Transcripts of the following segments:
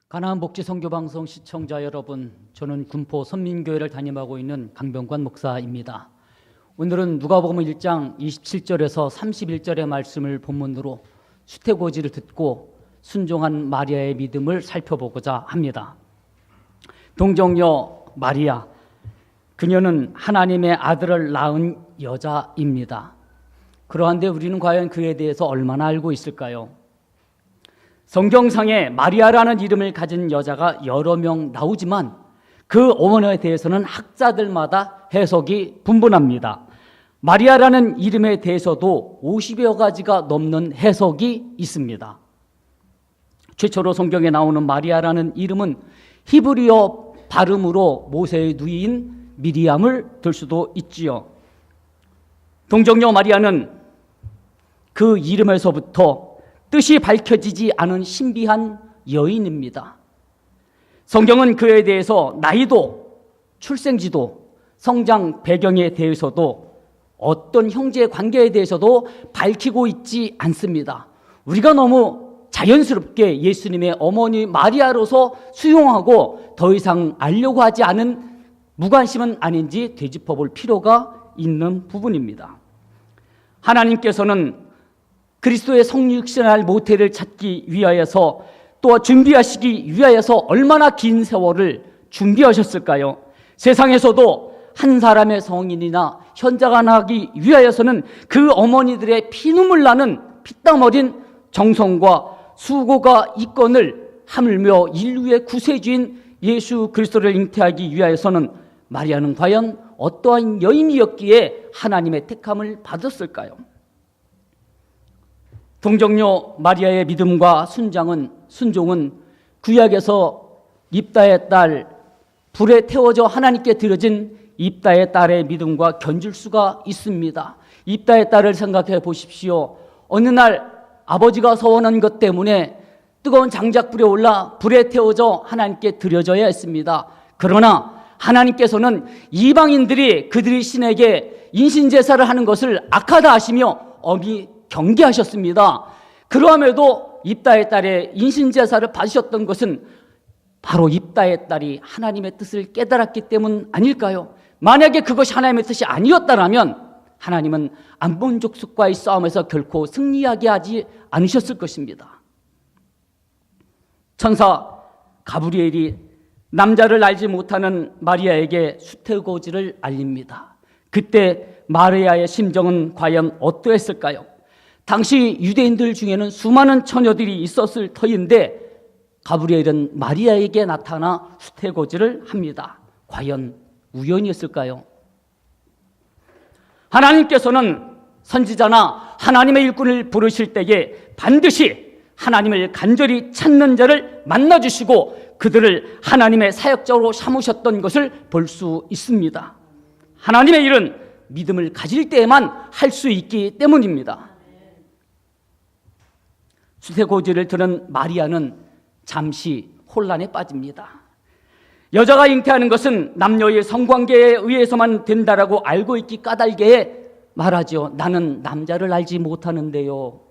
가나안 복지 선교 방송 시청자 여러분, 저는 군포 선민교회를 담임하고 있는 강병관 목사입니다. 오늘은 누가복음 1장 27절에서 31절의 말씀을 본문으로 수태고지를 듣고 순종한 마리아의 믿음을 살펴보고자 합니다. 동정녀 마리아, 그녀는 하나님의 아들을 낳은 여자입니다. 그러한데 우리는 과연 그에 대해서 얼마나 알고 있을까요? 성경상에 마리아라는 이름을 가진 여자가 여러 명 나오지만 그 어머니에 대해서는 학자들마다 해석이 분분합니다. 마리아라는 이름에 대해서도 50여 가지가 넘는 해석이 있습니다. 최초로 성경에 나오는 마리아라는 이름은 히브리어 발음으로 모세의 누이인 미리암을 들 수도 있지요. 동정녀 마리아는 그 이름에서부터 뜻이 밝혀지지 않은 신비한 여인입니다. 성경은 그에 대해서 나이도, 출생지도, 성장 배경에 대해서도 어떤 형제 관계에 대해서도 밝히고 있지 않습니다. 우리가 너무 자연스럽게 예수님의 어머니 마리아로서 수용하고 더 이상 알려고 하지 않은 무관심은 아닌지 되짚어 볼 필요가 있는 부분입니다. 하나님께서는 그리스도의 성육신할 모태를 찾기 위하여서 또 준비하시기 위하여서 얼마나 긴 세월을 준비하셨을까요? 세상에서도 한 사람의 성인이나 현자가 나기 위하여서는 그 어머니들의 피눈물 나는 피땀 어린 정성과 수고가 있건을 하물며 인류의 구세주인 예수 그리스도를 잉태하기 위하여서는 마리아는 과연 어떠한 여인이었기에 하나님의 택함을 받았을까요? 동정녀 마리아의 믿음과 순종은 구약에서 입다의 딸, 불에 태워져 하나님께 드려진 입다의 딸의 믿음과 견줄 수가 있습니다. 입다의 딸을 생각해 보십시오. 어느 날 아버지가 서원한 것 때문에 뜨거운 장작불에 올라 불에 태워져 하나님께 드려져야 했습니다. 그러나 하나님께서는 이방인들이 그들의 신에게 인신제사를 하는 것을 악하다 하시며 엄히 경계하셨습니다. 그러함에도 입다의 딸의 인신제사를 받으셨던 것은 바로 입다의 딸이 하나님의 뜻을 깨달았기 때문 아닐까요? 만약에 그것이 하나님의 뜻이 아니었다면 하나님은 암몬 족속과의 싸움에서 결코 승리하게 하지 않으셨을 것입니다. 천사 가브리엘이 남자를 알지 못하는 마리아에게 수태고지를 알립니다. 그때 마리아의 심정은 과연 어떠했을까요? 당시 유대인들 중에는 수많은 처녀들이 있었을 터인데 가브리엘은 마리아에게 나타나 수태고지를 합니다. 과연 우연이었을까요? 하나님께서는 선지자나 하나님의 일꾼을 부르실 때에 반드시 하나님을 간절히 찾는 자를 만나주시고 그들을 하나님의 사역자로 삼으셨던 것을 볼 수 있습니다. 하나님의 일은 믿음을 가질 때에만 할 수 있기 때문입니다. 수태고지를 들은 마리아는 잠시 혼란에 빠집니다. 여자가 잉태하는 것은 남녀의 성관계에 의해서만 된다라고 알고 있기 까닭에 말하죠. 나는 남자를 알지 못하는데요.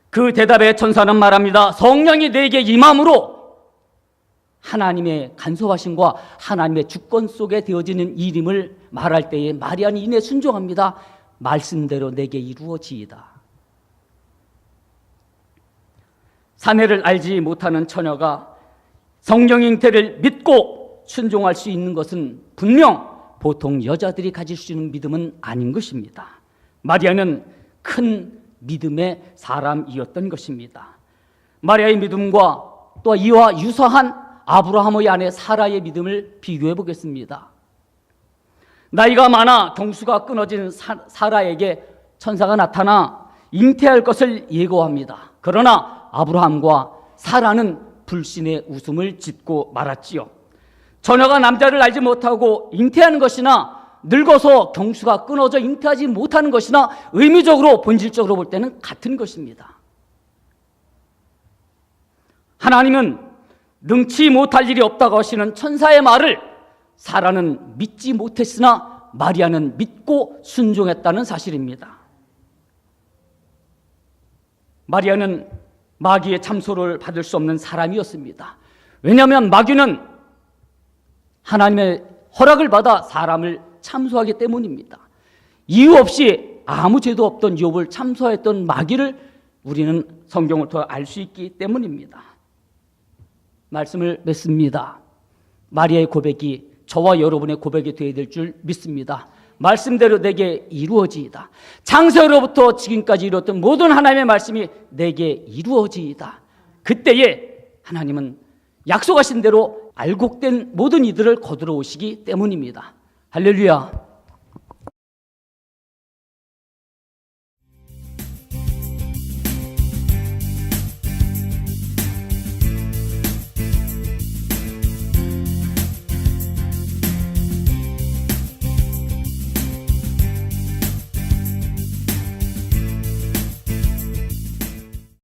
그 대답에 천사는 말합니다. 성령이 내게 임함으로 하나님의 간섭하심과 하나님의 주권 속에 되어지는 일임을 말할 때에 마리아는 이내 순종합니다. 말씀대로 내게 이루어지이다. 사내를 알지 못하는 처녀가 성령 잉태를 믿고 순종할 수 있는 것은 분명 보통 여자들이 가질 수 있는 믿음은 아닌 것입니다. 마리아는 큰 믿음의 사람이었던 것입니다. 마리아의 믿음과 또 이와 유사한 아브라함의 아내 사라의 믿음을 비교해 보겠습니다. 나이가 많아 경수가 끊어진 사라에게 천사가 나타나 잉태할 것을 예고합니다. 그러나 아브라함과 사라는 불신의 웃음을 짓고 말았지요. 처녀가 남자를 알지 못하고 잉태하는 것이나 늙어서 경수가 끊어져 잉태하지 못하는 것이나 의미적으로 본질적으로 볼 때는 같은 것입니다. 하나님은 능치 못할 일이 없다고 하시는 천사의 말을 사라는 믿지 못했으나 마리아는 믿고 순종했다는 사실입니다. 마리아는 마귀의 참소를 받을 수 없는 사람이었습니다. 왜냐하면 마귀는 하나님의 허락을 받아 사람을 참소하기 때문입니다. 이유 없이 아무 죄도 없던 욥을 참소했던 마귀를 우리는 성경을 통해 알 수 있기 때문입니다. 말씀을 맺습니다. 마리아의 고백이 저와 여러분의 고백이 되어야 될 줄 믿습니다. 말씀대로 내게 이루어지이다. 창세로부터 지금까지 이루었던 모든 하나님의 말씀이 내게 이루어지이다. 그때에 하나님은 약속하신 대로 알곡된 모든 이들을 거두러 오시기 때문입니다. 할렐루야.